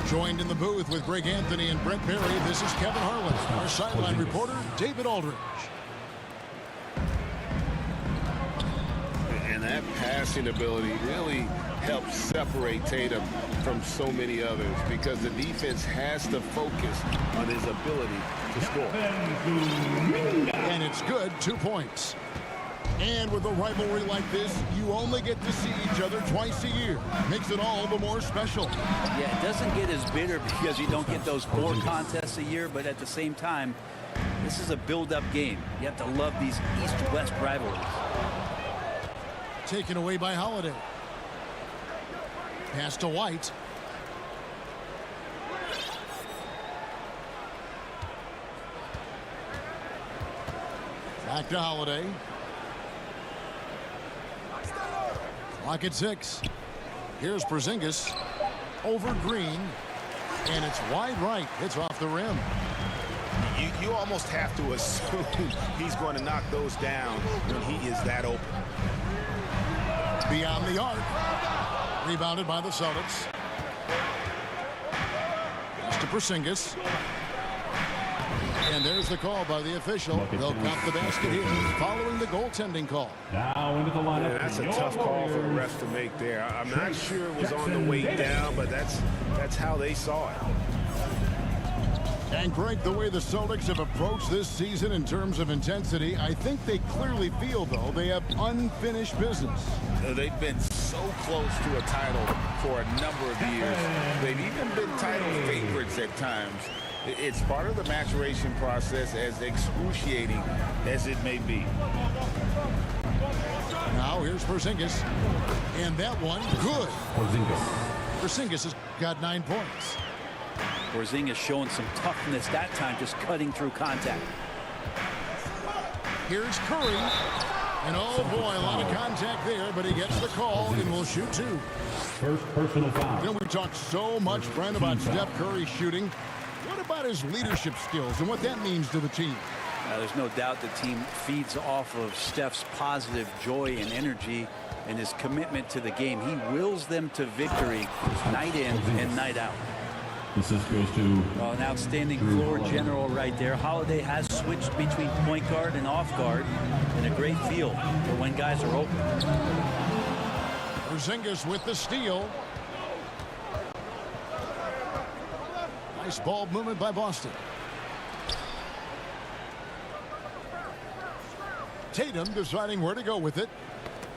Joined in the booth with Greg Anthony and Brent Berry, this is Kevin Harlan. Our sideline reporter, David Aldridge. And that passing ability really helps separate Tatum from so many others because the defense has to focus on his ability to score. And it's good, 2 points. And with a rivalry like this, you only get to see each other twice a year. Makes it all the more special. Yeah, it doesn't get as bitter because you don't get those 4 contests a year, but at the same time, this is a build-up game. You have to love these East-West rivalries. Taken away by Holiday. Pass to White. Back to Holiday. Clock at 6. Here's Porzingis over Green, and it's wide right. It's off the rim. You almost have to assume he's going to knock those down when he is that open. Beyond the arc. Rebounded by the Celtics. Pass to Porzingis. And there's the call by the official. They'll count the basket here following the goaltending call. Now into the lineup. Yeah, that's a tough call for the ref to make there. I'm not sure it was on the way down, but that's how they saw it. And Greg, the way the Celtics have approached this season in terms of intensity, I think they clearly feel, though, they have unfinished business. They've been so close to a title for a number of years. They've even been title favorites at times. It's part of the maturation process, as excruciating as it may be. Now here's Porzingis. And that one, good. Porzingis has got 9 points. Porzingis showing some toughness that time, just cutting through contact. Here's Curry. And oh boy, a lot of contact there, but he gets the call and will shoot 2. First personal foul. You know, we talked so much, Brent, about Steph Curry shooting. What about his leadership skills and what that means to the team? There's no doubt the team feeds off of Steph's positive joy and energy and his commitment to the game. He wills them to victory night in and night out. Assist goes to An outstanding floor general right there. Holiday has switched between point guard and off guard in a great feel for when guys are open. Porzingis with the steal. Nice ball movement by Boston. Tatum deciding where to go with it.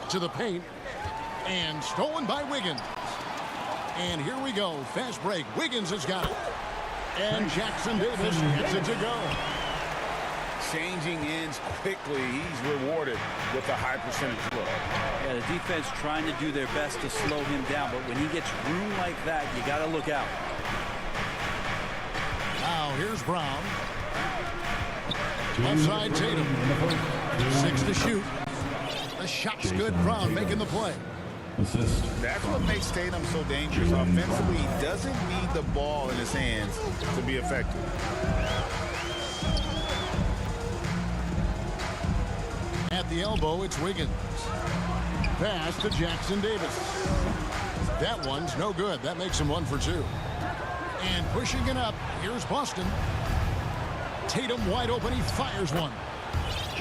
To the paint. And stolen by Wiggins. And here we go. Fast break. Wiggins has got it. And Jackson Davis gets it to go. Changing ends quickly. He's rewarded with a high percentage look. Yeah, the defense trying to do their best to slow him down, but when he gets room like that, you got to look out. Now here's Brown. Left side Tatum. 6 to shoot. The shot's good. Brown making the play. assist. That's what makes Tatum so dangerous. Offensively, he doesn't need the ball in his hands to be effective. At the elbow, it's Wiggins. Pass to Jackson Davis. That one's no good. That makes him 1 for 2. And pushing it up, here's Boston. Tatum wide open, he fires one.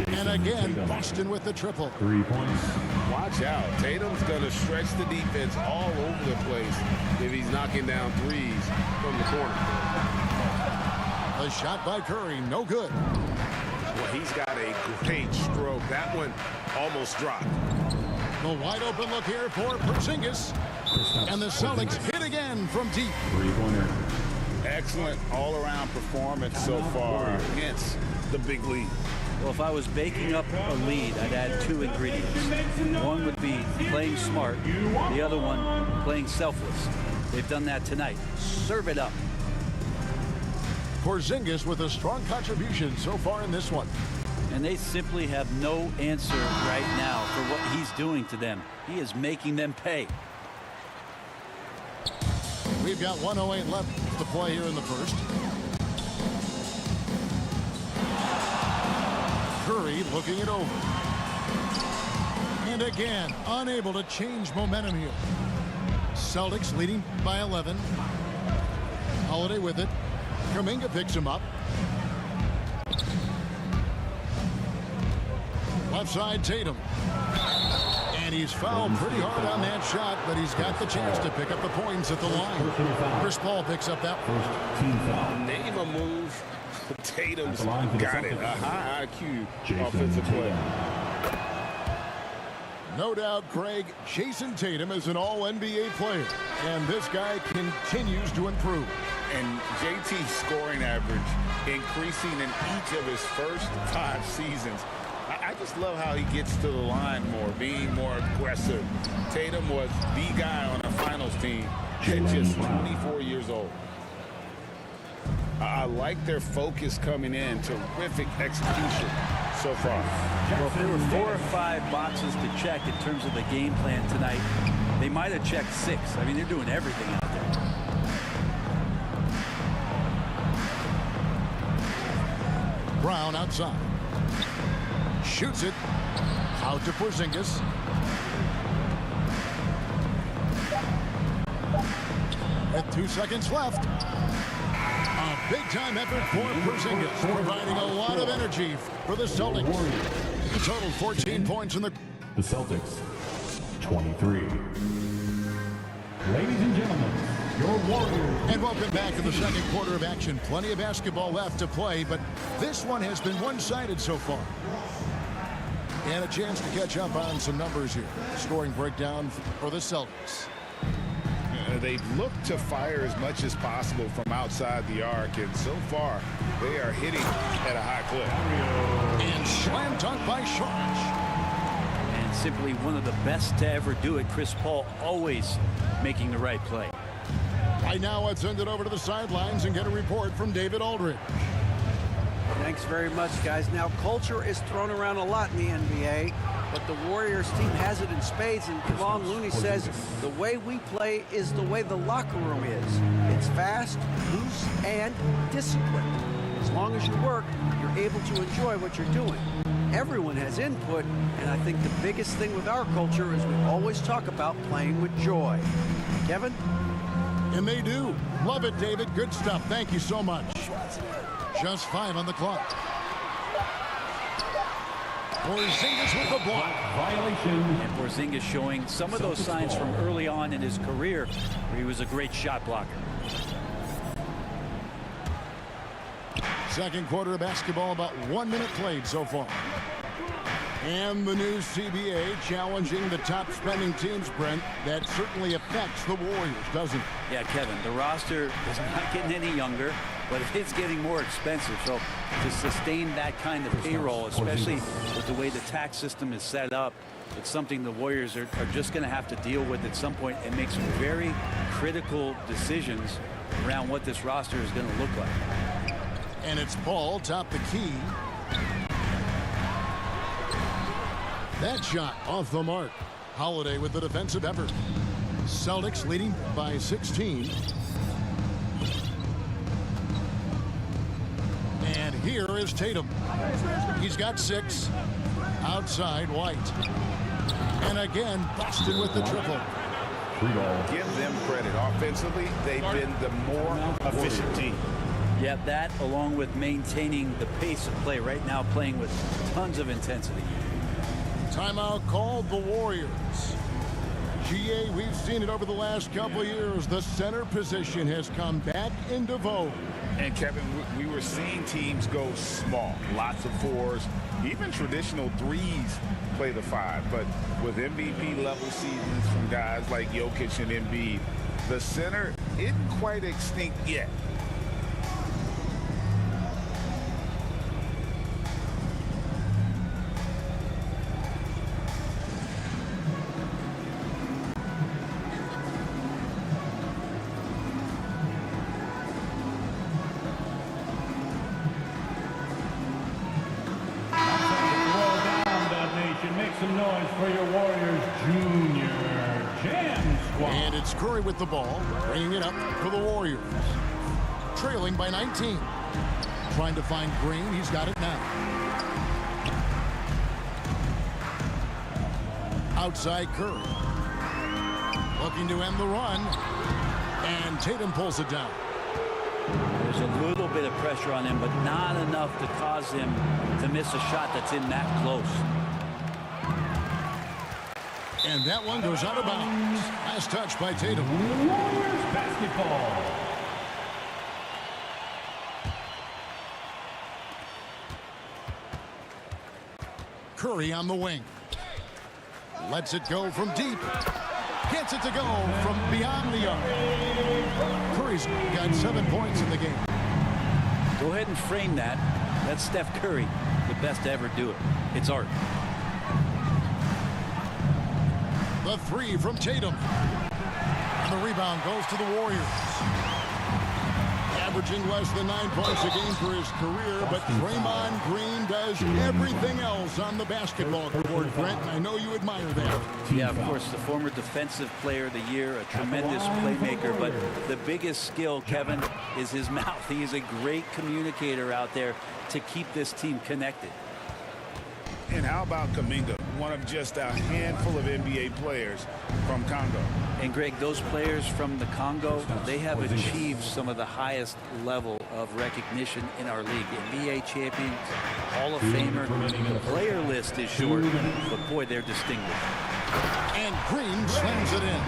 And again, Boston with the triple. 3 points. Watch out. Tatum's going to stretch the defense all over the place if he's knocking down threes from the corner. A shot by Curry, no good. Well, he's got a great stroke. That one almost dropped. The wide open look here for Porzingis. And the Celtics hit again from deep. 3-pointer. Excellent all-around performance so far against the big lead. Well, if I was baking up a lead, I'd add 2 ingredients. One would be playing smart. The other one, playing selfless. They've done that tonight. Serve it up. Porzingis with a strong contribution so far in this one. And they simply have no answer right now for what he's doing to them. He is making them pay. We've got 1:08 left to play here in the first. Curry looking it over. And again, unable to change momentum here. Celtics leading by 11. Holiday with it. Kuminga picks him up. Left side, Tatum. And he's fouled pretty hard on that shot, but he's got the chance to pick up the points at the line. Chris Paul picks up that First team foul. Name a move. Tatum's line for the got it. Celtics. A high IQ Jason offensive play. Tatum. No doubt, Craig, Jason Tatum is an all-NBA player, and this guy continues to improve. And JT's scoring average increasing in each of his first 5 seasons. I just love how he gets to the line more, being more aggressive. Tatum was the guy on the finals team at just 24 years old. I like their focus coming in. Terrific execution so far. Well, if there were 4 or 5 boxes to check in terms of the game plan tonight, they might have checked 6. I mean, they're doing everything out there. Brown outside. Shoots it. Out to Porzingis. With 2 seconds left. A big-time effort for Porzingis, providing a lot of energy for the Celtics. He totaled 14 points in the... The Celtics, 23. Ladies and gentlemen, your Warriors. And welcome back to the second quarter of action. Plenty of basketball left to play, but this one has been one-sided so far. And a chance to catch up on some numbers here. Scoring breakdown for the Celtics. They've looked to fire as much as possible from outside the arc, and so far they are hitting at a high clip. And slam dunk by Sharge. And simply one of the best to ever do it. Chris Paul always making the right play. Right now, let's send it over to the sidelines and get a report from David Aldridge. Thanks very much, guys. Now, culture is thrown around a lot in the NBA, but the Warriors team has it in spades, and Kevon Looney says the way we play is the way the locker room is. It's fast, loose, and disciplined. As long as you work, you're able to enjoy what you're doing. Everyone has input, and I think the biggest thing with our culture is we always talk about playing with joy. Kevin? And they do. Love it, David. Good stuff. Thank you so much. Just 5 on the clock. Porzingis with the block. Violation. And Porzingis showing some of those signs from early on in his career where he was a great shot blocker. Second quarter of basketball, about 1 minute played so far. And the new CBA challenging the top spending teams, Brent. That certainly affects the Warriors, doesn't it? Yeah, Kevin, the roster is not getting any younger, but it's getting more expensive. So to sustain that kind of payroll, especially with the way the tax system is set up, it's something the Warriors are just going to have to deal with at some point and make some very critical decisions around what this roster is going to look like. And it's Paul, top the key. That shot off the mark. Holiday with the defensive effort. Celtics leading by 16. And here is Tatum. He's got 6. Outside, White. And again, Boston with the triple. Give them credit. Offensively, they've been the more efficient team. Yeah, that along with maintaining the pace of play right now, playing with tons of intensity. Timeout called the Warriors. GA, we've seen it over the last couple of years. The center position has come back into vogue. And Kevin, we were seeing teams go small, lots of 4s, even traditional 3s play the 5. But with MVP level seasons from guys like Jokic and Embiid, the center isn't quite extinct yet. Make some noise for your Warriors Junior Jam Squad. And it's Curry with the ball, bringing it up for the Warriors. Trailing by 19. Trying to find Green. He's got it now. Outside Curry. Looking to end the run. And Tatum pulls it down. There's a little bit of pressure on him, but not enough to cause him to miss a shot that's in that close. And that one goes out of bounds. Last touch by Tatum. Warriors basketball. Curry on the wing. Lets it go from deep. Gets it to go from beyond the arc. Curry's got 7 points in the game. Go ahead and frame that. That's Steph Curry, the best to ever do it. It's art. The three from Tatum. And the rebound goes to the Warriors. Averaging less than 9 points a game for his career, but Draymond Green does everything else on the basketball court, Brent, and I know you admire that. Yeah, of course, the former defensive player of the year, a tremendous playmaker, but the biggest skill, Kevin, is his mouth. He is a great communicator out there to keep this team connected. And how about Kuminga, one of just a handful of NBA players from Congo? And Greg, those players from the Congo, they have achieved some of the highest level of recognition in our league. NBA champions, Hall of Famer. The player list is short, but boy, they're distinguished. And Green slams it in.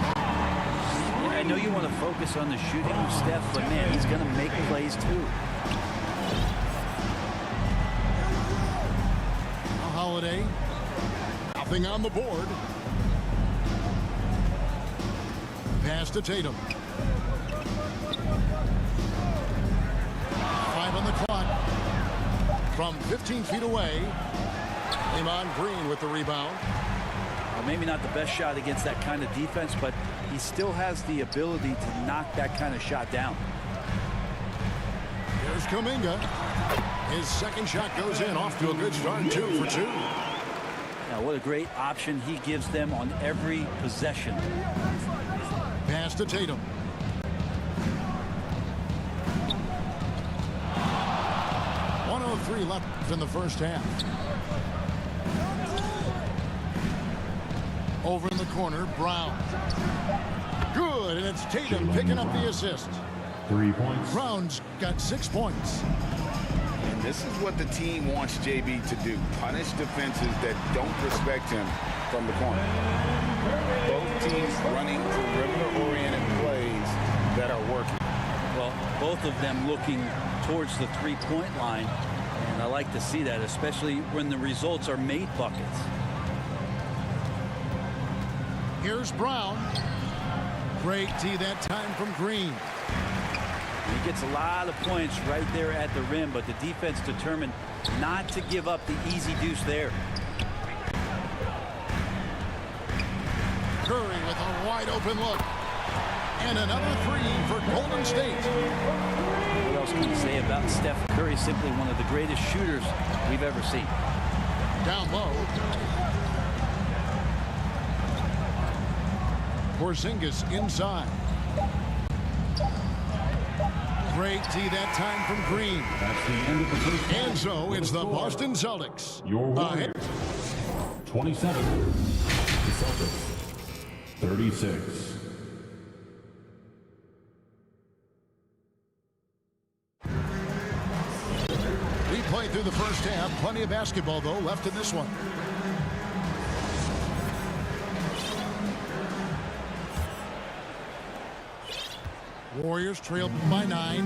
I know you want to focus on the shooting of Steph, but man, he's going to make plays too. Holiday. Nothing on the board. Pass to Tatum. 5 on the clock. From 15 feet away. Draymond Green with the rebound. Well, maybe not the best shot against that kind of defense, but he still has the ability to knock that kind of shot down. Here's Kuminga. His second shot goes in, off to a good start, 2 for 2. Now, what a great option he gives them on every possession. Pass to Tatum. .103 left in the first half. Over in the corner, Brown. Good, and it's Tatum picking up the assist. 3 points. Brown's got 6 points. And this is what the team wants JB to do. Punish defenses that don't respect him from the corner. Both teams running perimeter-oriented plays that are working. Well, both of them looking towards the three-point line. And I like to see that, especially when the results are made buckets. Here's Brown. Great D that time from Green. He gets a lot of points right there at the rim, but the defense determined not to give up the easy deuce there. Curry with a wide open look. And another 3 for Golden State. What else can you say about Steph Curry? Simply one of the greatest shooters we've ever seen. Down low. Porzingis inside. Great D that time from Green. That's the end of the first half. And so it's the Boston Celtics. Your Warriors. 27. The Celtics. 36. We played through the first half. Plenty of basketball, though, left in this one. Warriors trailed by 9. In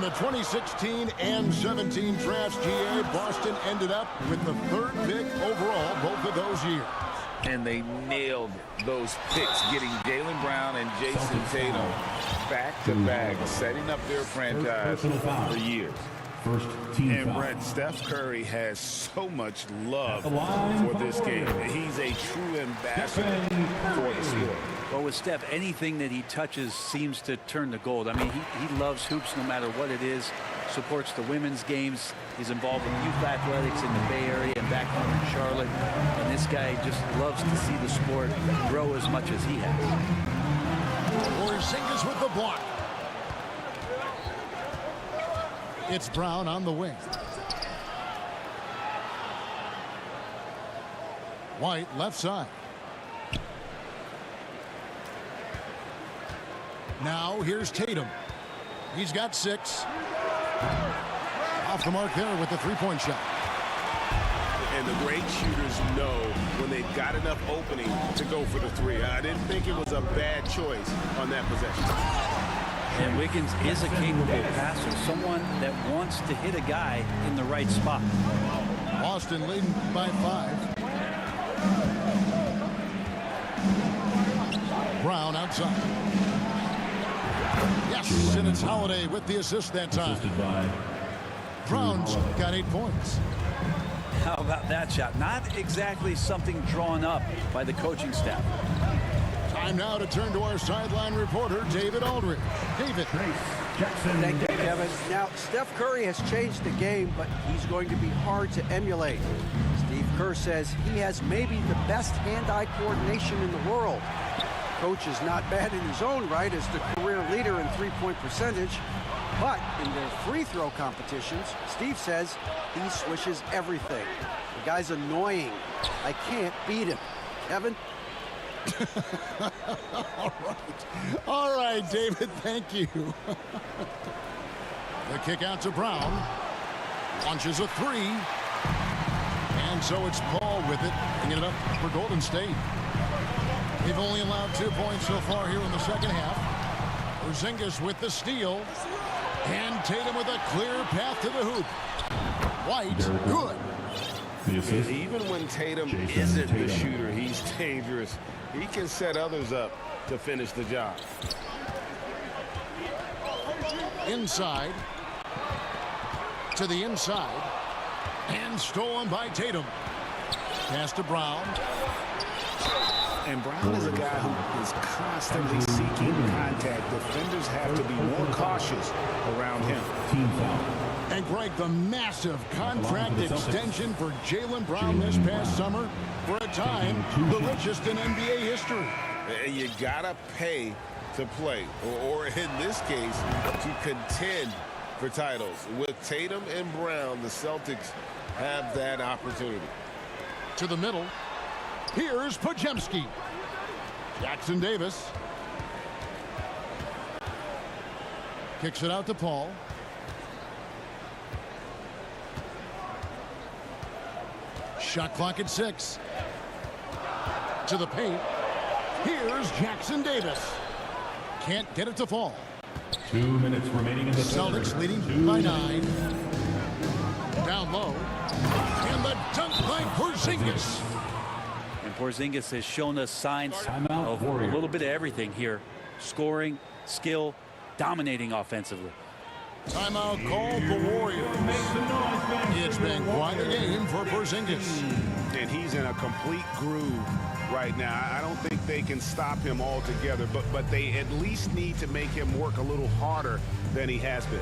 the 2016 and 17 drafts, GA, Boston ended up with the 3rd pick overall both of those years. And they nailed those picks, getting Jaylen Brown and Jason Tatum back-to-back, setting up their franchise for years. First team And foul. Brett, Steph Curry has so much love for this game. He's a true ambassador for the sport. Well, with Steph, anything that he touches seems to turn to gold. I mean, he loves hoops no matter what it is, supports the women's games. He's involved in youth athletics in the Bay Area and back home in Charlotte. And this guy just loves to see the sport grow as much as he has. Porzingis with the block. It's Brown on the wing. White left side. Now here's Tatum. He's got 6. Off the mark there with the three-point shot. And the great shooters know when they've got enough opening to go for the 3. I didn't think it was a bad choice on that possession. And Wiggins is a capable passer, someone that wants to hit a guy in the right spot. Boston leading by 5. Brown outside. Yes, and it's Holiday with the assist that time. Brown's got 8 points. How about that shot? Not exactly something drawn up by the coaching staff. Time now to turn to our sideline reporter, David Aldridge. David. Thank you, Kevin. Now, Steph Curry has changed the game, but he's going to be hard to emulate. Steve Kerr says he has maybe the best hand-eye coordination in the world. Coach is not bad in his own right as the career leader in three-point percentage, but in their free throw competitions, Steve says he swishes everything. The guy's annoying. I can't beat him. Kevin? All right, David, thank you. The kick out to Brown. Launches a 3. And so it's Paul with it, bringing it up for Golden State. They've only allowed 2 points so far here in the second half. Porzingis with the steal. And Tatum with a clear path to the hoop. White, good. And even when Tatum isn't the shooter, he's dangerous. He can set others up to finish the job. Inside. To the inside. And stolen by Tatum. Pass to Brown. And Brown is a guy who is constantly seeking contact. Defenders have to be more cautious around him. And Greg, the massive contract extension for Jaylen Brown this past summer, for a time, the richest in NBA history. And you gotta pay to play, or in this case, to contend for titles. With Tatum and Brown, the Celtics have that opportunity. To the middle. Here's Podziemski. Jackson Davis. Kicks it out to Paul. Shot clock at 6. To the paint. Here's Jackson Davis. Can't get it to fall. 2 minutes remaining in the Celtics leading by 9. Down low. And the dunk by Porzingis. And Porzingis has shown us signs of a little bit of everything here. Scoring, skill, dominating offensively. Timeout called the Warriors. It's been quite a game for Porzingis. And he's in a complete groove right now. I don't think they can stop him altogether, but they at least need to make him work a little harder than he has been.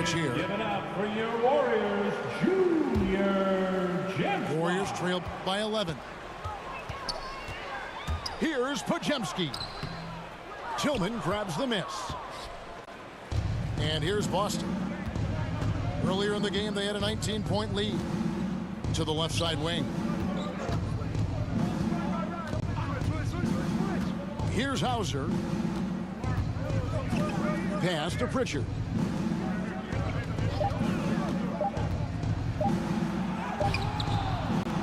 Here. Give it up for your Warriors, Junior James. Warriors trailed by 11. Here's Podziemski. Tillman grabs the miss. And here's Boston. Earlier in the game, they had a 19-point lead. To the left side wing. Here's Hauser. Pass to Pritchard.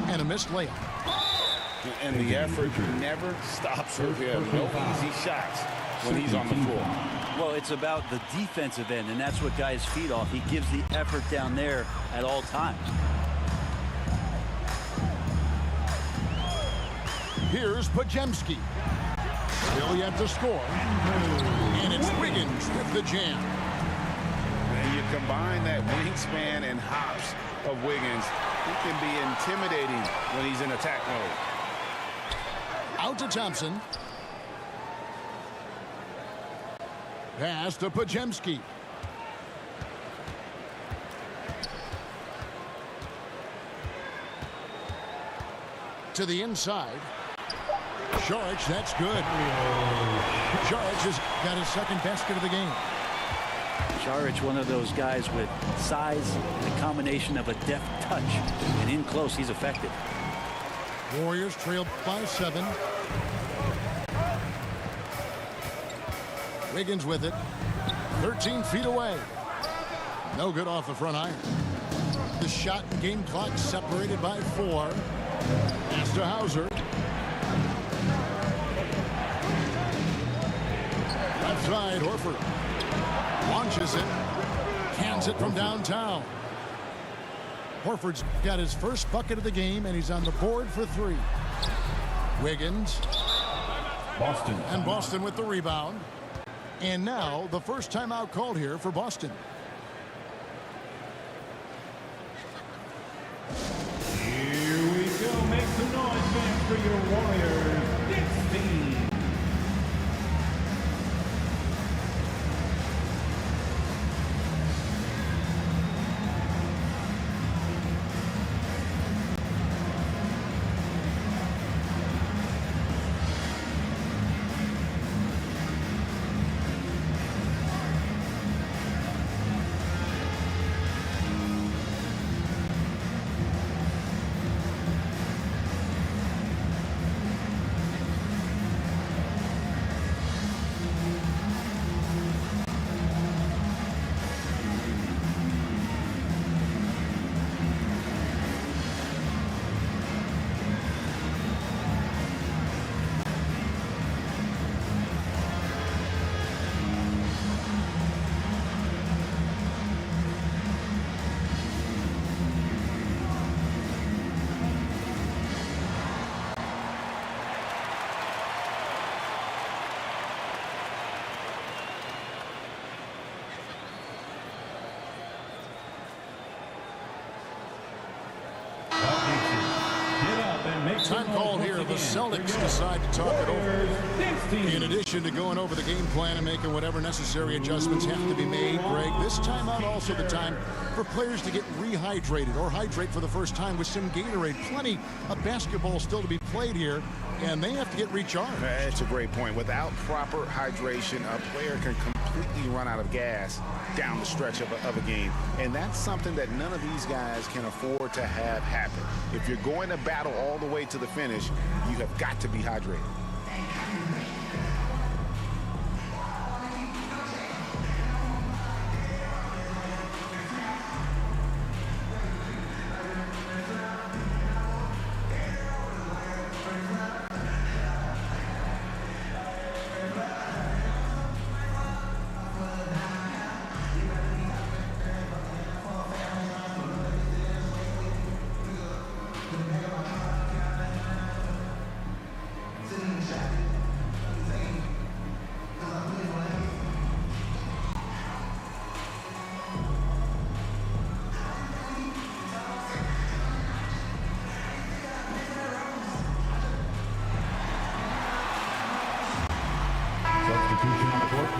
And a missed layup. And the effort never stops with him. No easy shots when he's on the floor. Well, it's about the defensive end, and that's what guys feed off. He gives the effort down there at all times. Here's Podziemski. Still yet to score. And it's Wiggins with the jam. Combine that wingspan and hops of Wiggins. He can be intimidating when he's in attack mode. Out to Thompson. Pass to Pajemski. To the inside. Saric, that's good. Saric has got his second basket of the game. Saric, one of those guys with size, the combination of a deft touch, and in close, he's effective. Warriors trail by 7. Wiggins with it. 13 feet away. No good off the front iron. The shot and game clock separated by 4. Pass to Hauser. Left side, Horford. Launches it. Cans it from downtown. Horford's got his first bucket of the game, and he's on the board for 3. Wiggins. Boston. And Boston with the rebound. And now the first timeout called here for Boston. Here we go. Make some noise, fans, for your Warriors. Next team. Time called here. The Celtics decide to talk it over. In addition to going over the game plan and making whatever necessary adjustments have to be made, Greg, this timeout also the time for players to get rehydrated or hydrate for the first time with some Gatorade. Plenty of basketball still to be played here, and they have to get recharged. That's a great point. Without proper hydration, a player can completely run out of gas down the stretch of a game. And that's something that none of these guys can afford to have happen. If you're going to battle all the way to the finish, you have got to be hydrated.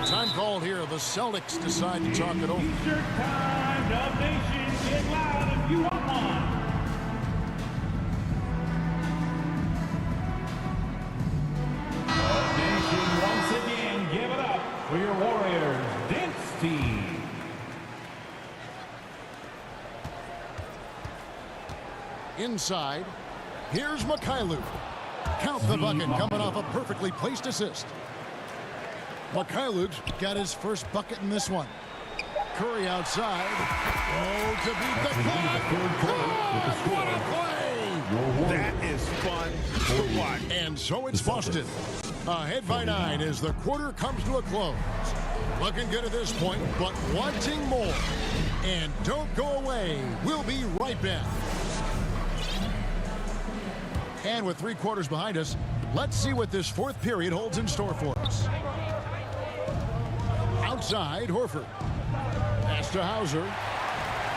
Time called here. The Celtics decide to talk it over. T-shirt time, Dub Nation. Get loud if you want one. Dub Nation, once again, give it up for your Warriors dance team. Inside, here's Mikhailuk. Count the bucket, coming off a perfectly placed assist. Mikhailuk's got his first bucket in this one. Curry outside. Oh, to beat the clock. What a play! That is fun to watch. And so it's Boston. Ahead by 9 as the quarter comes to a close. Looking good at this point, but wanting more. And don't go away. We'll be right back. And with 3 quarters behind us, let's see what this fourth period holds in store for us. Outside, Horford. Pass to Hauser.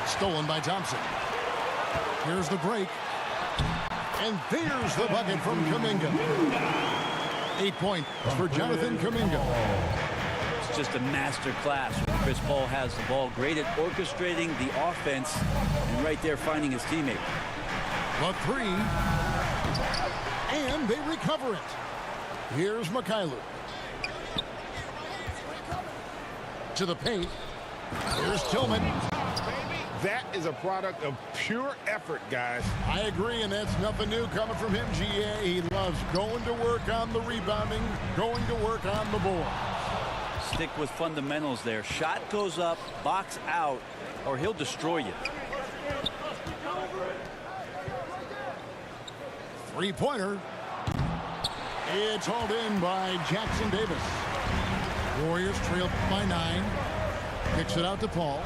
Stolen by Thompson. Here's the break. And there's the bucket from Kuminga. 8 points for Jonathan Kuminga. It's just a master class when Chris Paul has the ball. Great at orchestrating the offense and right there finding his teammate. The three. And they recover it. Here's Mikhailuk. To the paint. Here's Tillman. That is a product of pure effort, guys. I agree, and that's nothing new coming from him, GA. He loves going to work on the rebounding, going to work on the board. Stick with fundamentals there. Shot goes up, box out, or he'll destroy you. Three-pointer. It's hauled in by Jackson Davis. Warriors trail by 9. Kicks it out to Paul.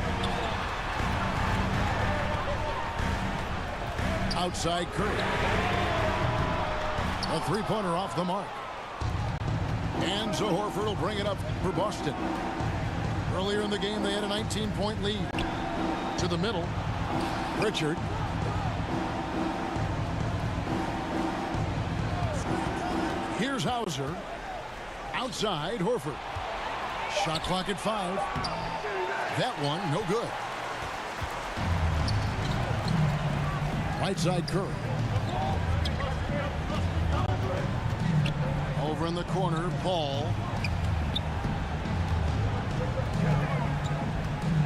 Outside Curry. A three-pointer off the mark. And so Horford will bring it up for Boston. Earlier in the game, they had a 19-point lead. To the middle. Richard. Here's Hauser. Outside, Horford. Shot clock at 5. That one, no good. Right side, Curry. Over in the corner, Paul.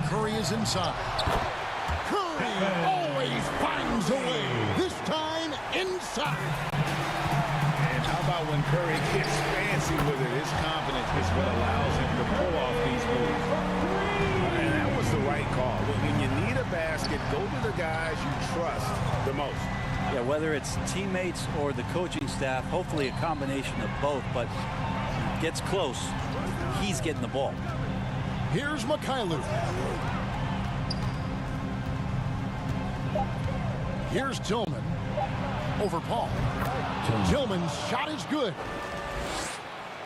Curry is inside. Curry always finds a way. This time, inside. And how about when Curry gets fancy with it? His confidence is what allows him to pull off these moves. And that was the right call. When you need a basket, go to the guys you trust the most. Yeah, whether it's teammates or the coaching staff, hopefully a combination of both, but gets close, he's getting the ball. Here's Mikhailuk. Here's Tillman. Over Paul. Tillman's shot is good.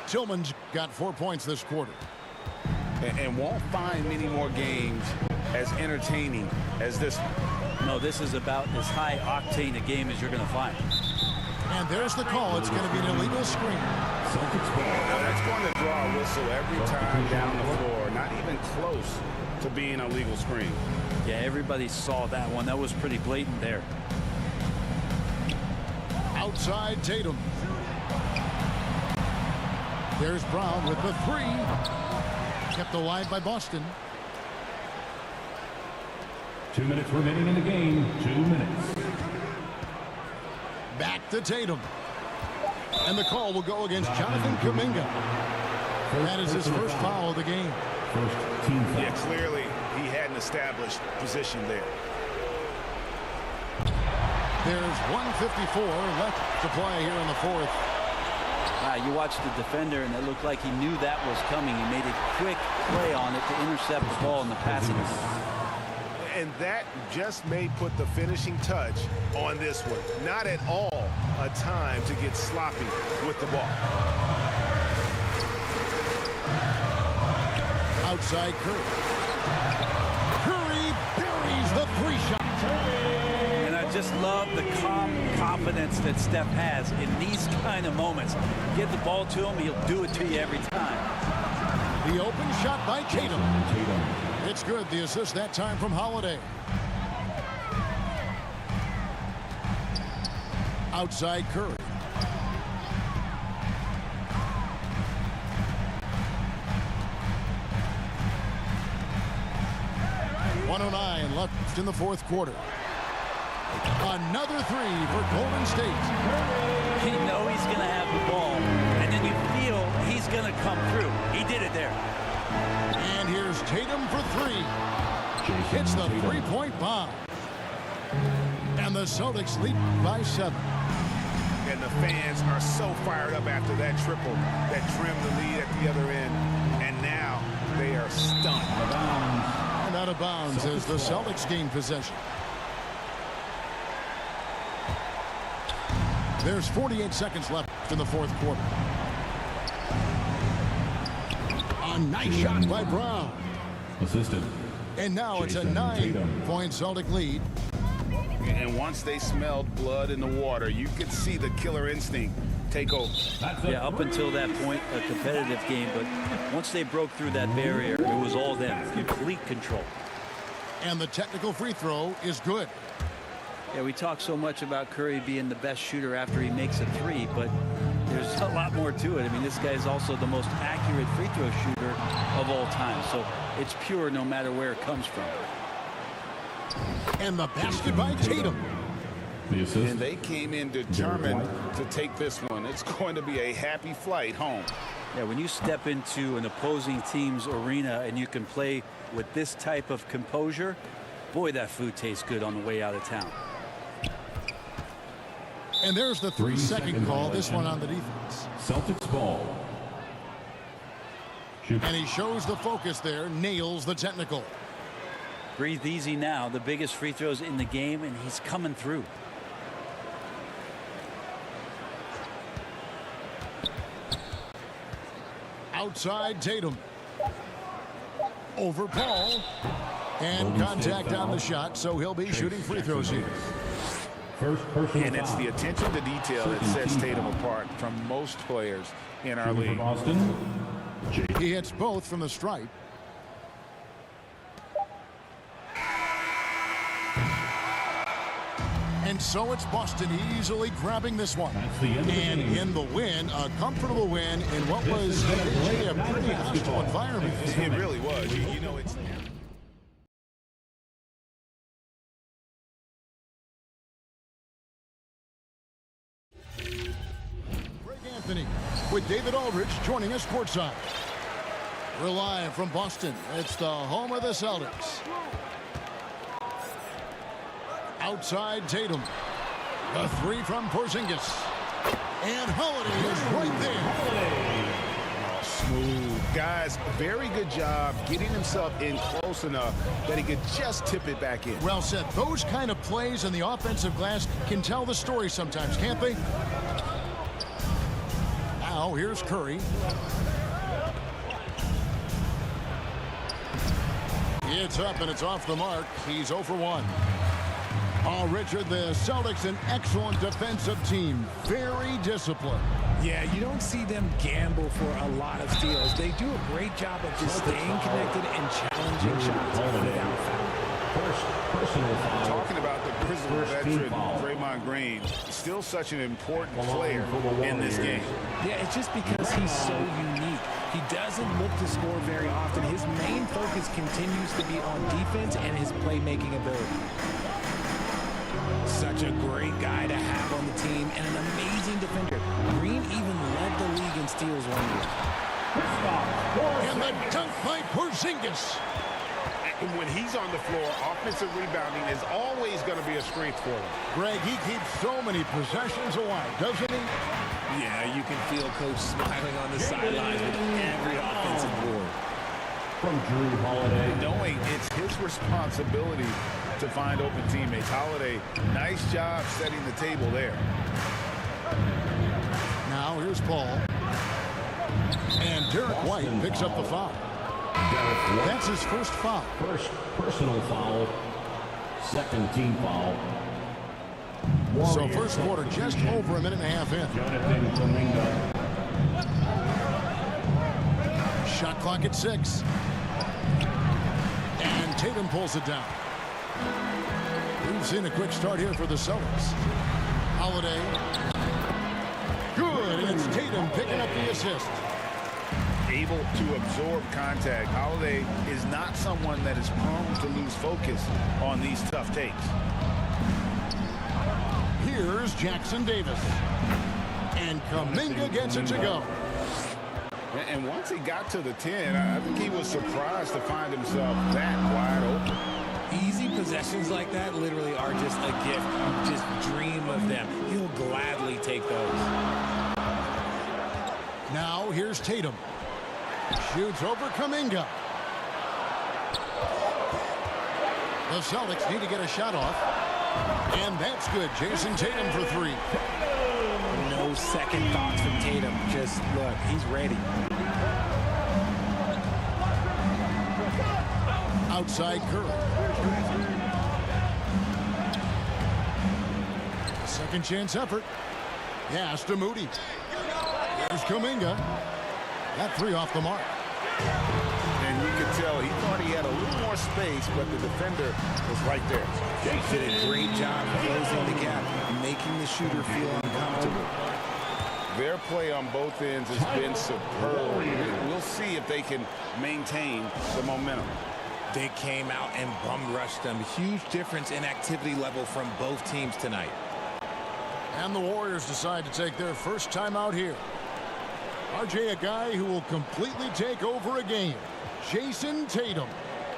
Tillman's got 4 points this quarter. And won't find many more games as entertaining as this one. No, this is about as high octane a game as you're going to find. And there's the call. It's going to be an illegal screen. Now that's going to draw a whistle every time down the floor. Not even close to being a legal screen. Yeah, everybody saw that one. That was pretty blatant there. Outside Tatum. There's Brown with the 3. Kept alive by Boston. 2 minutes remaining in the game. 2 minutes. Back to Tatum. And the call will go against Jonathan Kuminga. That is his first foul of the game. First team foul. Yeah, clearly he had an established position there. There's 1:54 left to play here in the fourth. You watched the defender, and it looked like he knew that was coming. He made a quick play on it to intercept the ball in the passing. And that just may put the finishing touch on this one. Not at all a time to get sloppy with the ball. Outside Curry. Curry buries the 3-shot. And I just love the calm confidence that Steph has in these kind of moments. Get the ball to him, he'll do it to you every time. The open shot by Tatum. It's good. The assist that time from Holiday. Outside Curry. .109 left in the fourth quarter. Another 3 for Golden State. You know he's going to have the ball, and then you feel he's going to come through. He did it there. And here's Tatum for 3. Hits the 3-point bomb. And the Celtics lead by 7. And the fans are so fired up after that triple that trimmed the lead at the other end. And now they are stunned. And out of bounds as the Celtics gain possession. There's 48 seconds left in the fourth quarter. A nice shot by Brown. Assistant. And now it's a 9-point Celtic lead. And once they smelled blood in the water, you could see the killer instinct take over. Yeah, up until that point, a competitive game, but once they broke through that barrier, it was all them, complete control. And the technical free throw is good. Yeah, we talk so much about Curry being the best shooter after he makes a three, but there's a lot more to it. I mean, this guy is also the most accurate free throw shooter of all time, so it's pure no matter where it comes from. And the basket by Tatum. And they came in determined to take this one. It's going to be a happy flight home. Yeah, when you step into an opposing team's arena and you can play with this type of composure, boy, that food tastes good on the way out of town. And there's the 3-second call, this one on the defense. Celtics ball. And he shows the focus there, nails the technical. Breathe easy now, the biggest free throws in the game, and he's coming through. Outside Tatum. Over Paul. And contact on the shot, so he'll be shooting free throws here. And it's the attention to detail that sets Tatum apart from most players in our league. He hits both from the stripe. And so it's Boston easily grabbing this one. And in the win, a comfortable win in what was a pretty hostile environment. It really was. You know, it's... Greg Anthony with David Aldridge joining us courtside. We're live from Boston. It's the home of the Celtics. Outside Tatum. The three from Porzingis. And Holiday is right there. Smooth. Guys, very good job getting himself in close enough that he could just tip it back in. Well said. Those kind of plays in the offensive glass can tell the story sometimes, can't they? Now here's Curry. It's up and it's off the mark. He's 0 for 1. Oh, Richard, the Celtics, an excellent defensive team. Very disciplined. Yeah, you don't see them gamble for a lot of steals. They do a great job of just staying connected and challenging shots without foul. Personal foul. Talking about the Grizzly veteran, Draymond Green, still such an important player in this game. Yeah, it's just because he's so unique. He doesn't look to score very often. His main focus continues to be on defense and his playmaking ability. Such a great guy to have on the team and an amazing defender. Green even led the league in steals one year. And the dunk by Porzingis. And when he's on the floor, offensive rebounding is always going to be a strength for him. Greg, he keeps so many possessions alive, doesn't he? Yeah, you can feel Coach smiling on the sidelines with every offensive board. From Drew Holiday. Knowing it's his responsibility to find open teammates. Holiday, nice job setting the table there. Now here's Paul. And Derek White picks up the foul. That's his first foul. First personal foul. Second team foul. So first quarter just over a minute and a half in. Jonathan Kuminga. Shot clock at 6. And Tatum pulls it down. We've seen a quick start here for the Celtics. Holiday. Good. And it's Tatum picking up the assist. Able to absorb contact. Holiday is not someone that is prone to lose focus on these tough takes. Here's Jackson Davis. And Kuminga gets it to go. And once he got to the 10, I think he was surprised to find himself that wide open. Easy possessions like that literally are just a gift. You just dream of them. He'll gladly take those. Now here's Tatum. Shoots over Kuminga. The Celtics need to get a shot off. And that's good. Jason Tatum for 3. No second thoughts from Tatum. Just look, he's ready. Outside Curry. Second chance effort. Pass to Moody. There's Kuminga. That three off the mark. And you could tell he thought he had a little more space, but the defender was right there. Did a great job closing the gap, making the shooter feel uncomfortable. Their play on both ends has been superb. We'll see if they can maintain the momentum. They came out and bum rushed them. Huge difference in activity level from both teams tonight. And the Warriors decide to take their first time out here. RJ, a guy who will completely take over a game. Jason Tatum.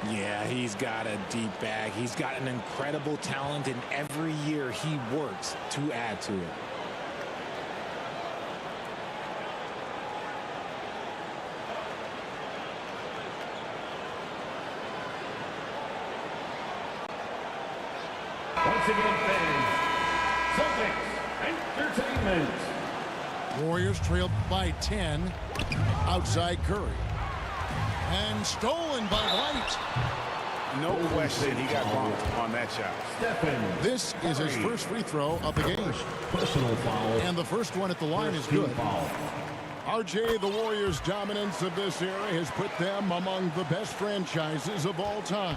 Yeah, he's got a deep bag. He's got an incredible talent, and every year he works to add to it. Once again, fans, Celtics Entertainment. Warriors trailed by 10. Outside Curry. And stolen by White. No question he got bumped on that shot. This is his first free throw of the game. Personal foul. And the first one at the line is good. RJ, the Warriors' dominance of this era has put them among the best franchises of all time.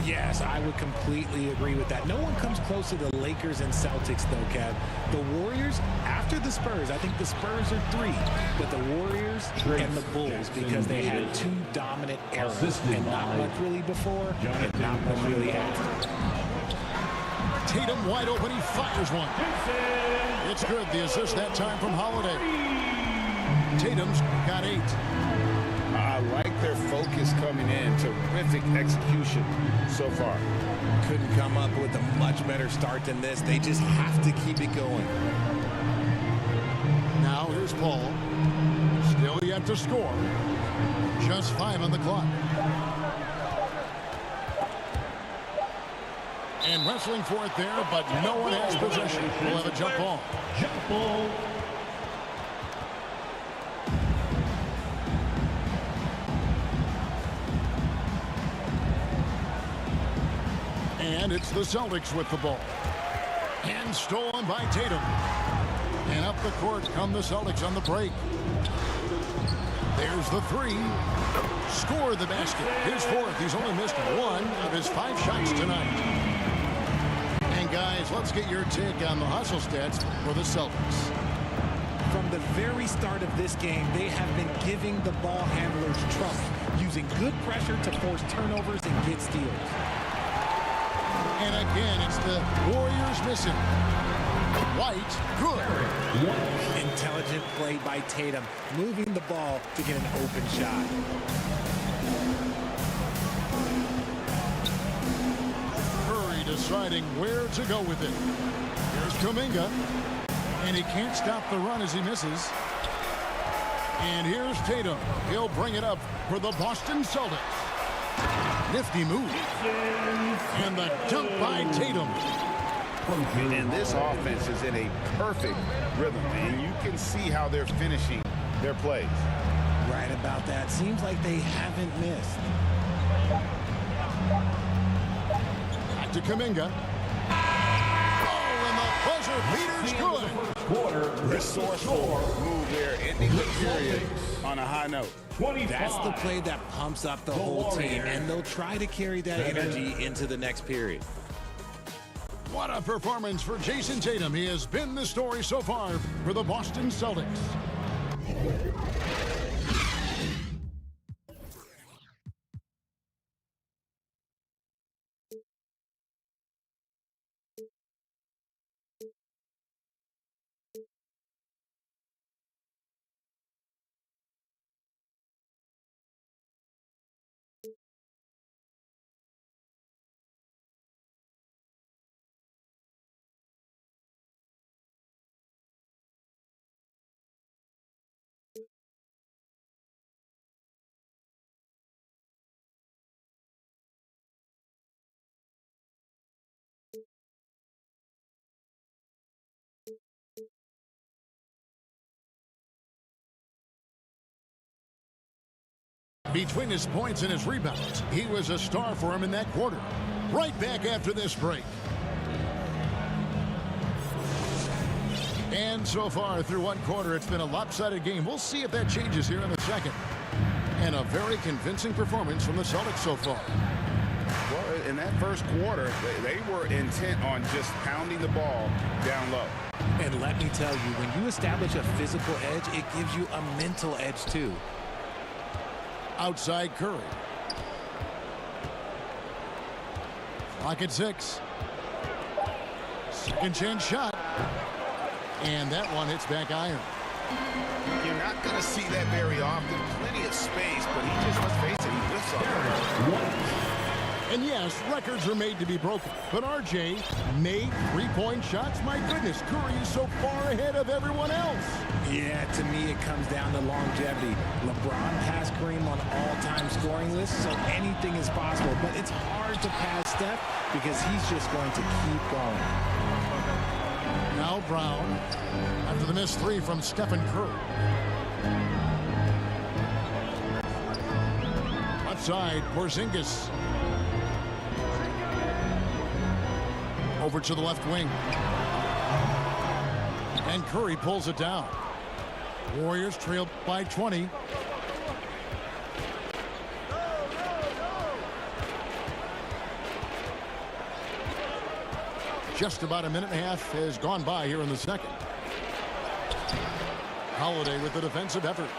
Yes, I would completely agree with that. No one comes close to the Lakers and Celtics, though, Kev. The Warriors, after the Spurs, I think the Spurs are 3, but the Warriors and the Bulls, because they had 2 dominant eras, and not much really before, and not much really after. Tatum wide open, he fires one. It's good, the assist that time from Holiday. Tatum's got 8. I like their focus coming in. Terrific execution so far. Couldn't come up with a much better start than this. They just have to keep it going. Now here's Paul. Still yet to score. Just 5 on the clock. And wrestling for it there, but no one has possession. We'll have a jump ball. Jump ball. And it's the Celtics with the ball. And stolen by Tatum. And up the court come the Celtics on the break. There's the 3. Score the basket. His 4th. He's only missed 1 of his 5 shots tonight. And guys, let's get your take on the hustle stats for the Celtics. From the very start of this game, they have been giving the ball handlers trouble, using good pressure to force turnovers and get steals. And again, it's the Warriors missing. White, good. Intelligent play by Tatum, moving the ball to get an open shot. Curry deciding where to go with it. Here's Kuminga. And he can't stop the run as he misses. And here's Tatum. He'll bring it up for the Boston Celtics. Nifty move. And the dunk by Tatum. And this offense is in a perfect rhythm, and you can see how they're finishing their plays. Right about that. Seems like they haven't missed. Back to Kuminga. Oh, and the buzzer beater's good. Resourceful move there, ending the period on a high note. That's the play that pumps up the whole team, and they'll try to carry that energy into the next period. What a performance for Jason Tatum. He has been the story so far for the Boston Celtics. Between his points and his rebounds, he was a star for him in that quarter. Right back after this break. And so far through one quarter, it's been a lopsided game. We'll see if that changes here in the second. And a very convincing performance from the Celtics so far. Well, in that first quarter, they were intent on just pounding the ball down low. And let me tell you, when you establish a physical edge, it gives you a mental edge too. Outside Curry. Clock at 6. Second chance shot. And that one hits back iron. You're not going to see that very often. Plenty of space, but he just, let's face it, he whiffs on it. And yes, records are made to be broken. But RJ made three-point shots. My goodness, Curry is so far ahead of everyone else. Yeah, to me, it comes down to longevity. LeBron passed Kareem on all-time scoring lists, so anything is possible. But it's hard to pass Steph because he's just going to keep going. Now Brown after the missed three from Stephen Curry. Left side, Porzingis. Over to the left wing. And Curry pulls it down. Warriors trail by 20. Just about a minute and a half has gone by here in the second. Holiday with the defensive effort.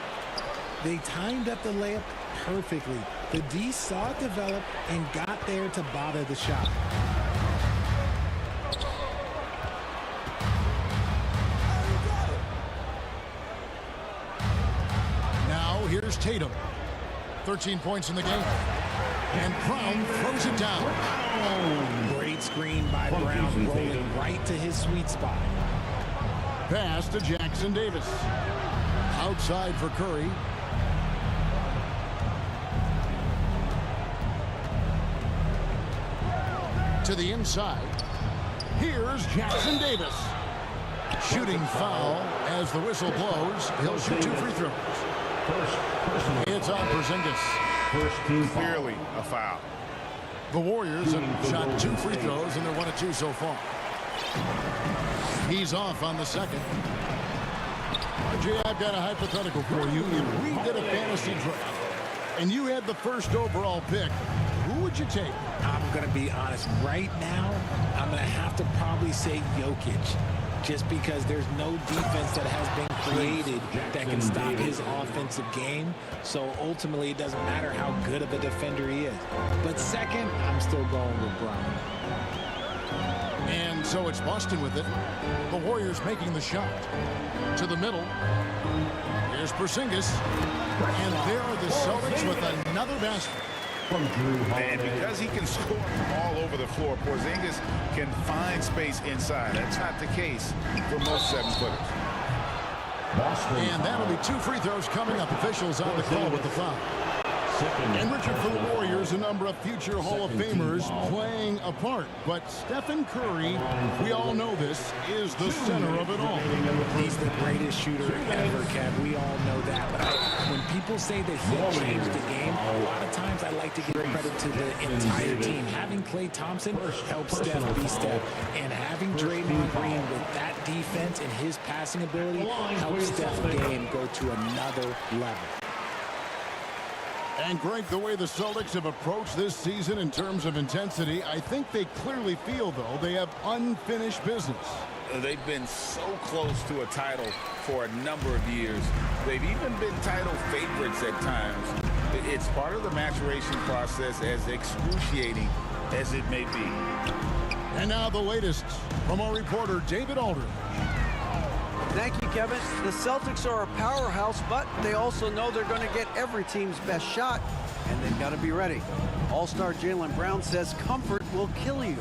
They timed up the layup perfectly. The D saw it develop and got there to bother the shot. Now here's Tatum. 13 points in the game. And Brown throws it down. Great screen by Brown, rolling right to his sweet spot. Pass to Jackson Davis. Outside for Curry. To the inside. Here's Jackson Davis. Shooting foul as the whistle blows. He'll shoot 2 free throws. It's on Porzingis. Clearly a foul. The Warriors have shot 2 free throws, and they're 1 of 2 so far. He's off on the second. Jay, I've got a hypothetical for you. If we did a fantasy draft, and you had the first overall pick, who would you take? I'm going to be honest. Right now, I'm going to have to probably say Jokic. Just because there's no defense that has been created that can stop his offensive game. So ultimately, it doesn't matter how good of a defender he is. But second, I'm still going with Brown. And so it's Boston with it. The Warriors making the shot. To the middle. Here's Porzingis. And there are the Celtics with another basket. And because he can score all over the floor, Porzingis can find space inside. That's not the case for most 7-footers. And that'll be 2 free throws coming up. Officials on the call with the foul. And Richard, for the Warriors, a number of future Hall of Famers playing a part. But Stephen Curry, we all know this, is the center of it all. He's the greatest shooter ever, Kev. We all know that. But when people say that he changed the game, a lot of times I like to give credit to the entire team. Having Klay Thompson helps Steph be Steph. And having Draymond Green with that defense and his passing ability helps Steph's game go to another level. And Greg, the way the Celtics have approached this season in terms of intensity, I think they clearly feel, though, they have unfinished business. They've been so close to a title for a number of years. They've even been title favorites at times. It's part of the maturation process, as excruciating as it may be. And now the latest from our reporter, David Aldridge. Thank you, Kevin. The Celtics are a powerhouse, but they also know they're going to get every team's best shot, and they've got to be ready. All-star Jaylen Brown says comfort will kill you.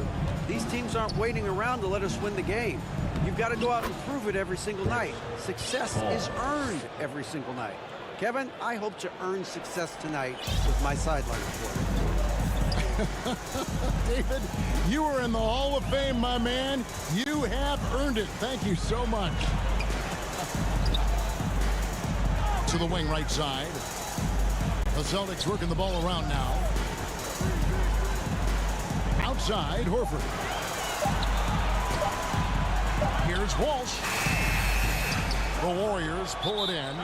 These teams aren't waiting around to let us win the game. You've got to go out and prove it every single night. Success is earned every single night. Kevin, I hope to earn success tonight with my sideline report. David, you are in the Hall of Fame, my man. You have earned it. Thank you so much. To the wing right side. The Celtics working the ball around now. Outside, Horford. Here's Walsh. The Warriors pull it in.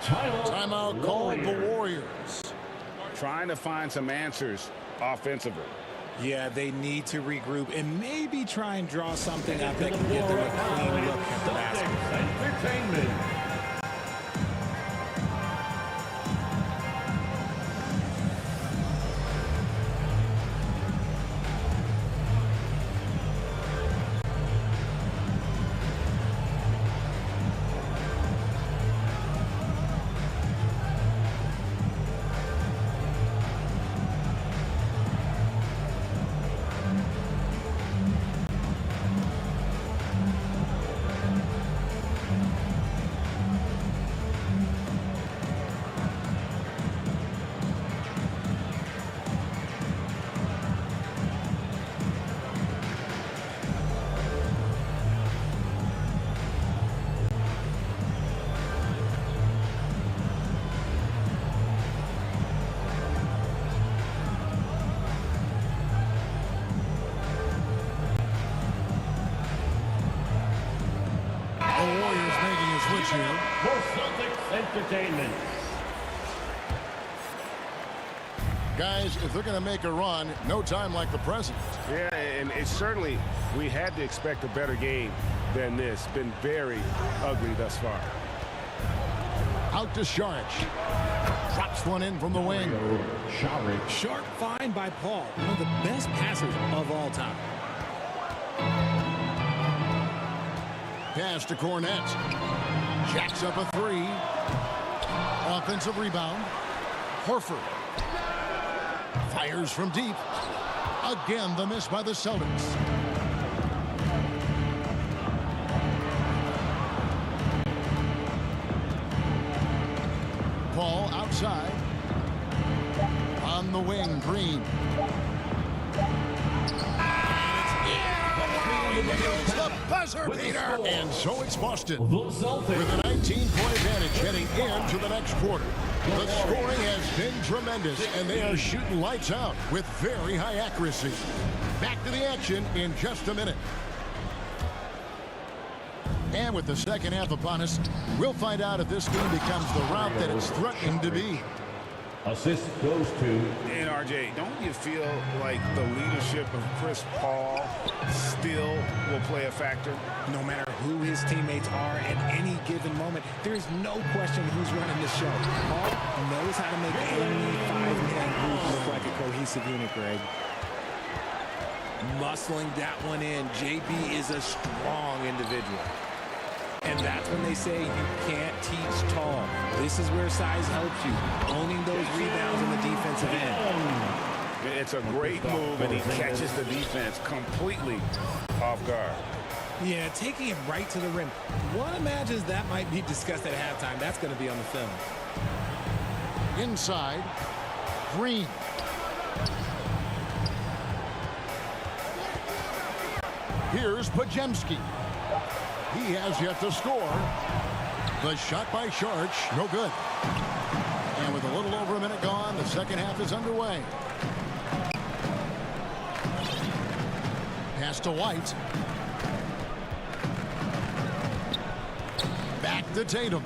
Timeout called the Warriors. Trying to find some answers offensively. Yeah, they need to regroup and maybe try and draw something up that can get them a clean look at the basket. Entertainment. here. For Celtics Entertainment. Guys, if they're going to make a run, no time like the present. Yeah, and it's certainly, we had to expect a better game than this. Been very ugly thus far. Out to Saric. Drops one in from the wing. Sharp find by Paul, one of the best passers of all time. Pass to Cornette. Jacks up a three. Offensive rebound. Horford. Fires from deep. Again, the miss by the Celtics. Paul outside. On the wing, Green. The buzzer beater. And so it's Boston with a 19-point advantage heading into the next quarter. The scoring has been tremendous, and they are shooting lights out with very high accuracy. Back to the action in just a minute. And with the second half upon us, we'll find out if this game becomes the route that it's threatening to be. Assist goes to. And RJ, don't you feel like the leadership of Chris Paul still will play a factor? No matter who his teammates are at any given moment, there's no question who's running the show. Paul knows how to make any five-man group look like a cohesive unit, Greg. Muscling that one in. JB is a strong individual. And that's when they say you can't teach tall. This is where size helps you, owning those rebounds on the defensive end. It's a great move, and he catches the defense completely off guard. Yeah, taking it right to the rim. One imagines that might be discussed at halftime. That's going to be on the film. Inside, Green. Here's Pajemski. He has yet to score. The shot by Saric, no good. And with a little over a minute gone, the second half is underway. Pass to White. Back to Tatum.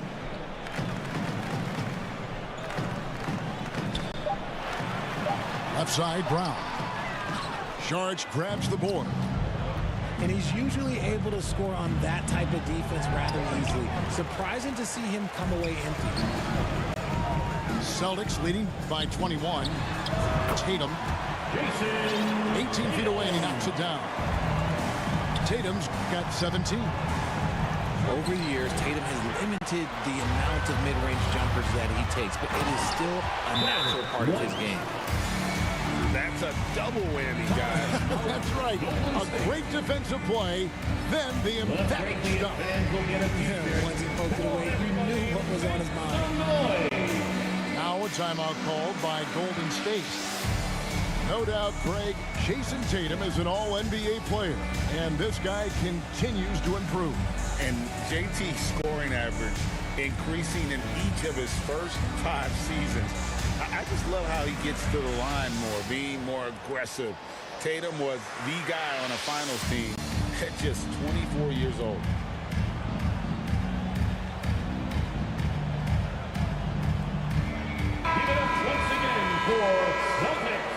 Left side, Brown. Saric grabs the board. And he's usually able to score on that type of defense rather easily. Surprising to see him come away empty. Celtics leading by 21. Tatum. 18 feet away, and he knocks it down. Tatum's got 17. Over the years, Tatum has limited the amount of mid-range jumpers that he takes, but it is still a natural part of his game. That's a double whammy, guys. That's right. A great defensive play, then the emphatic stuff. Once he poked it away, you knew what was on his mind. Now a timeout called by Golden State. No doubt, Greg, Jason Tatum is an all-NBA player, and this guy continues to improve. And JT's scoring average increasing in each of his first 5 seasons. I just love how he gets to the line more, being more aggressive. Tatum was the guy on a finals team at just 24 years old. Give it up once again for Celtics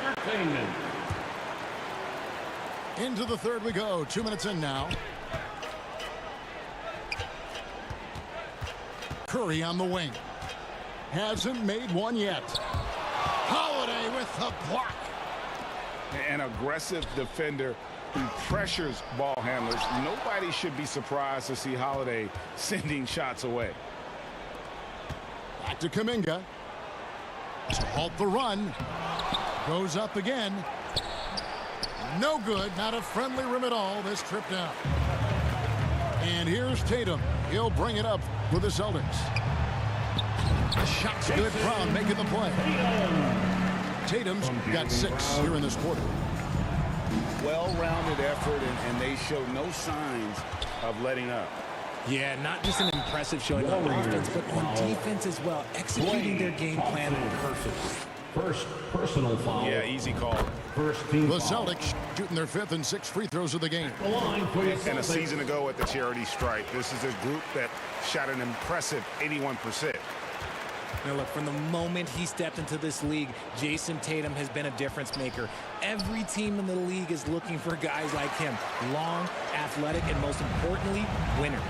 Entertainment. Into the third we go. 2 minutes in now. Curry on the wing. Hasn't made one yet. Holiday with the block. An aggressive defender who pressures ball handlers. Nobody should be surprised to see Holiday sending shots away. Back to Kuminga. To halt the run. Goes up again. No good. Not a friendly rim at all this trip down. And here's Tatum. He'll bring it up for the Celtics. The shot's good. Brown making the play. Tatum's got 6 here in this quarter. Well-rounded effort, and they show no signs of letting up. Yeah, not just an impressive showing on offense, but on defense as well, executing their game plan perfectly. First personal foul. Yeah, easy call. First team The foul. Celtics shooting their 5th and 6th free throws of the game. The line for your And a Celtics. season ago at the charity stripe, this is a group that shot an impressive 81%. Now look, from the moment he stepped into this league, Jason Tatum has been a difference maker. Every team in the league is looking for guys like him. Long, athletic, and most importantly, winners.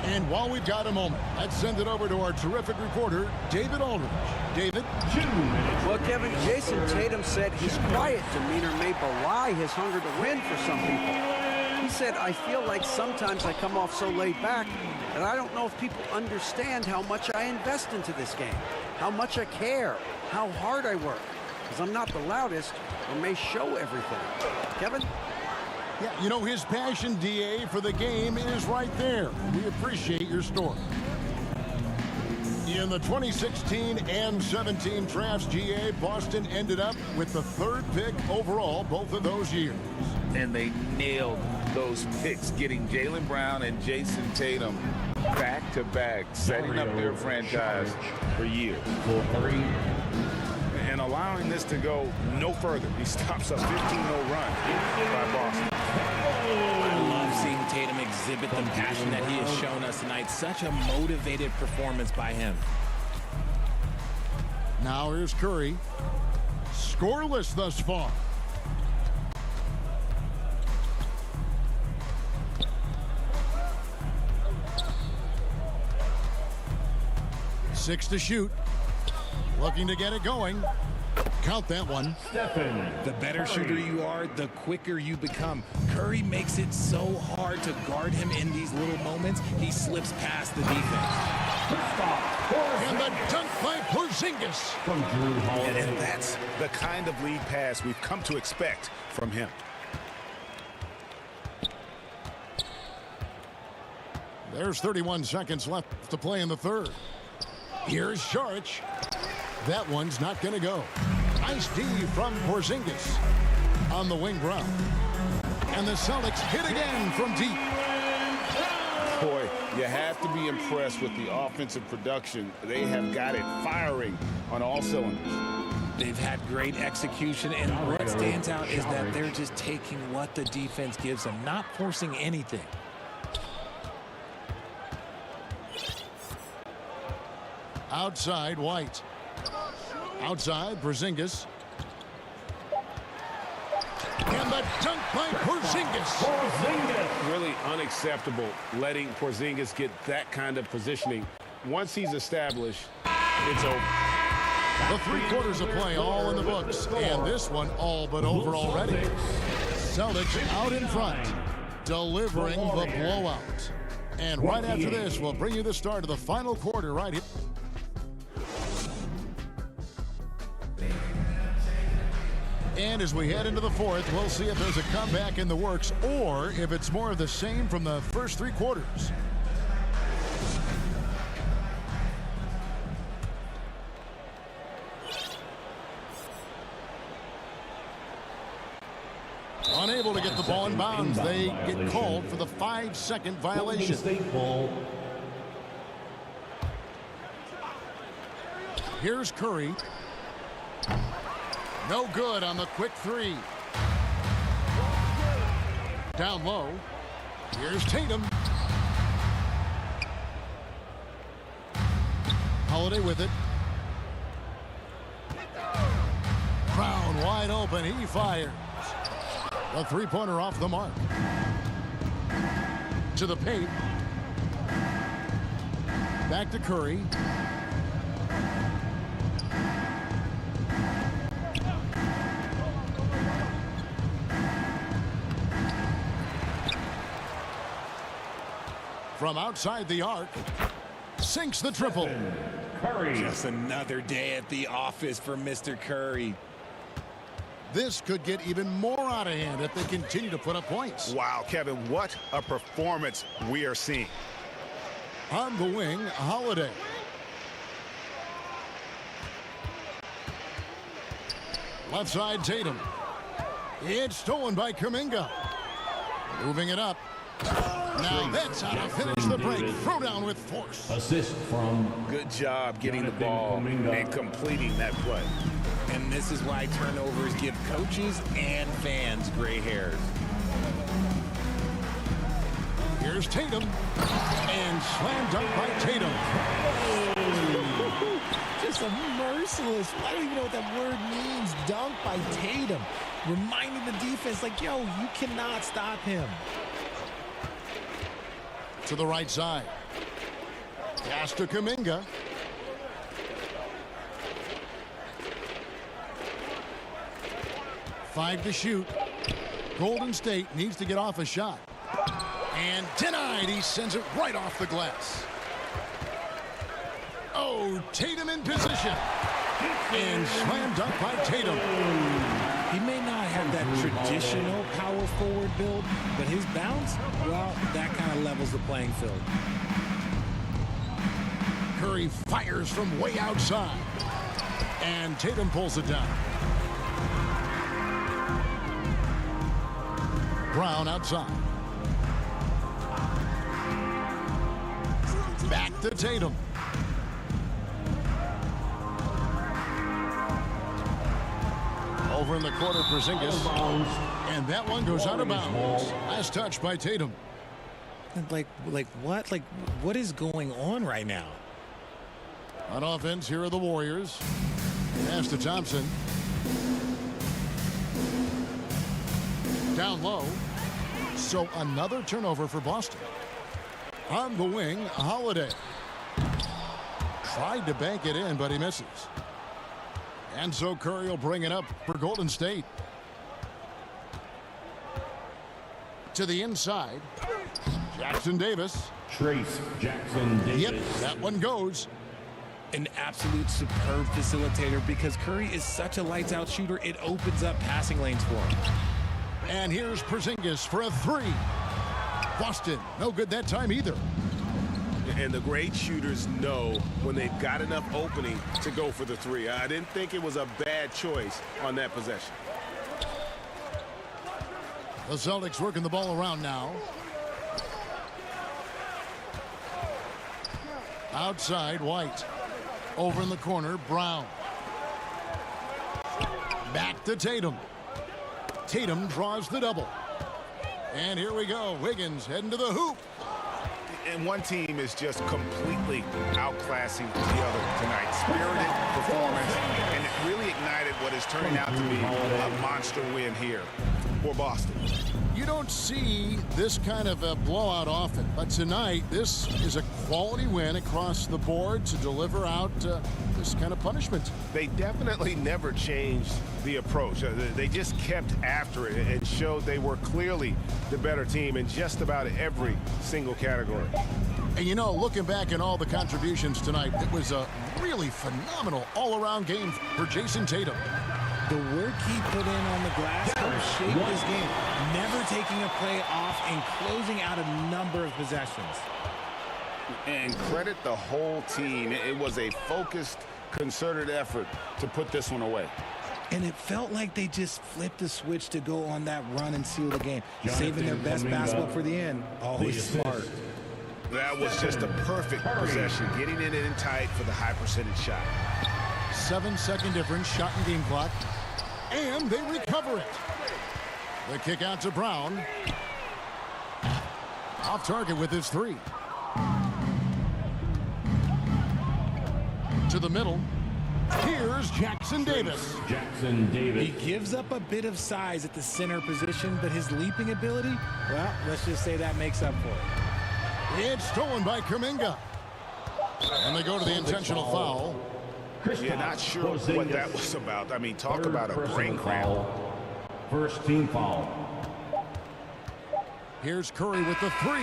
And while we've got a moment, let's send it over to our terrific reporter, David Aldridge. David? 2 minutes. Well, Kevin, Jason Tatum said his quiet demeanor may belie his hunger to win for some people. He said, I feel like sometimes I come off so laid back that I don't know if people understand how much I invest into this game, how much I care, how hard I work, because I'm not the loudest or may show everything. Kevin? Yeah, you know, his passion, DA, for the game is right there. We appreciate your story. In the 2016 and 17 drafts, GA, Boston ended up with the 3rd pick overall both of those years. And they nailed those picks, getting Jaylen Brown and Jason Tatum back-to-back, setting up their franchise for years. And allowing this to go no further. He stops a 15-0 run by Boston. I love seeing Tatum exhibit the passion that he has shown us tonight. Such a motivated performance by him. Now here's Curry. Scoreless thus far. Six to shoot. Looking to get it going. Count that one. The better shooter you are, the quicker you become. Curry makes it so hard to guard him in these little moments. He slips past the defense. And the dunk by Porzingis. From Drew Holiday. And that's the kind of lead pass we've come to expect from him. There's 31 seconds left to play in the third. Here's Saric. That one's not going to go. Nice D from Porzingis on the wing. Brown. And the Celtics hit again from deep. Boy, you have to be impressed with the offensive production. They have got it firing on all cylinders. They've had great execution, and what stands out is that they're just taking what the defense gives them, not forcing anything. Outside, White. Outside, Porzingis. And the dunk by Porzingis. Really unacceptable letting Porzingis get that kind of positioning. Once he's established, it's over. The 3 quarters of play all in the books, and this one all but over already. Celtics out in front, delivering the blowout. And right after this, we'll bring you the start of the final quarter right here. And as we head into the fourth, we'll see if there's a comeback in the works or if it's more of the same from the first 3 quarters. Unable to get the ball in bounds. They get called for the 5-second violation. Here's Curry. No good on the quick three. Down low. Here's Tatum. Holiday with it. Brown wide open. He fires. A three-pointer off the mark. To the paint. Back to Curry. From outside the arc. Sinks the triple. Curry. Just another day at the office for Mr. Curry. This could get even more out of hand if they continue to put up points. Wow, Kevin, what a performance we are seeing. On the wing, Holiday. Left side, Tatum. It's stolen by Kuminga. Moving it up. Now that's how to finish the break. Throw down with force. Assist from Good job getting the ball and completing that play. And this is why turnovers give coaches and fans gray hairs. Here's Tatum. And slam dunk by Tatum. Just a merciless, I don't even know what that word means, dunk by Tatum. Reminding the defense, like, yo, you cannot stop him. To the right side. Pass to Kuminga. Five to shoot. Golden State needs to get off a shot. And denied. He sends it right off the glass. Oh, Tatum in position. And slam dunk by Tatum. He may not have that traditional power forward build, but his bounce, well, that kind of levels the playing field. Curry fires from way outside. And Tatum pulls it down. Brown outside. Back to Tatum. Over in the corner, Porzingis. And that one goes out of bounds. Last touch by Tatum. Like what? Like, what is going on right now? On offense, here are the Warriors. Pass to Thompson. Down low. So another turnover for Boston. On the wing, Holiday. Tried to bank it in, but he misses. And so Curry will bring it up for Golden State. To the inside. Jackson Davis. Trace Jackson Davis. Yep, that one goes. An absolute superb facilitator because Curry is such a lights-out shooter. It opens up passing lanes for him. And here's Porzingis for a three. Boston, no good that time either. And the great shooters know when they've got enough opening to go for the three. I didn't think it was a bad choice on that possession. The Celtics working the ball around now. Outside, White. Over in the corner, Brown. Back to Tatum. Tatum draws the double. And here we go. Wiggins heading to the hoop. And one team is just completely outclassing the other tonight. Spirited performance, and it really ignited what is turning out to be a monster win here for Boston. You don't see this kind of a blowout often, but tonight this is a quality win across the board to deliver out this kind of punishment. They definitely never changed the approach. They just kept after it and showed they were clearly the better team in just about every single category. And you know, looking back at all the contributions tonight, it was a really phenomenal all-around game for Jason Tatum. The work he put in on the glass helped shape this game, never taking a play off and closing out a number of possessions. And credit the whole team. It was a focused, concerted effort to put this one away. And it felt like they just flipped the switch to go on that run and seal the game, saving their best basketball for the end. Always smart. That was just a perfect possession, getting it in tight for the high percentage shot. 7-second difference, shot in game clock. And they recover it. The kick out to Brown. Off target with his 3. To the middle. Here's Jackson Davis. He gives up a bit of size at the center position, but his leaping ability, well, let's just say that makes up for it. It's stolen by Kuminga. And they go to the intentional foul. Yeah, not sure what that was about. I mean, talk about a brain cramp. First team foul. Here's Curry with the 3.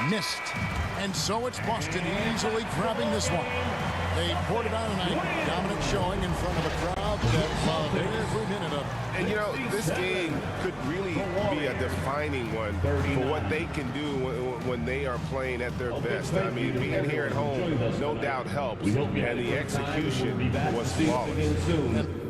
Missed. And so it's Boston easily grabbing this one. They poured it on tonight. Dominant showing in front of a crowd that loved every minute of it. And, you know, this game could really be a defining one for what they can do when they are playing at their best. I mean, being here at home no doubt helps, and the execution was flawless.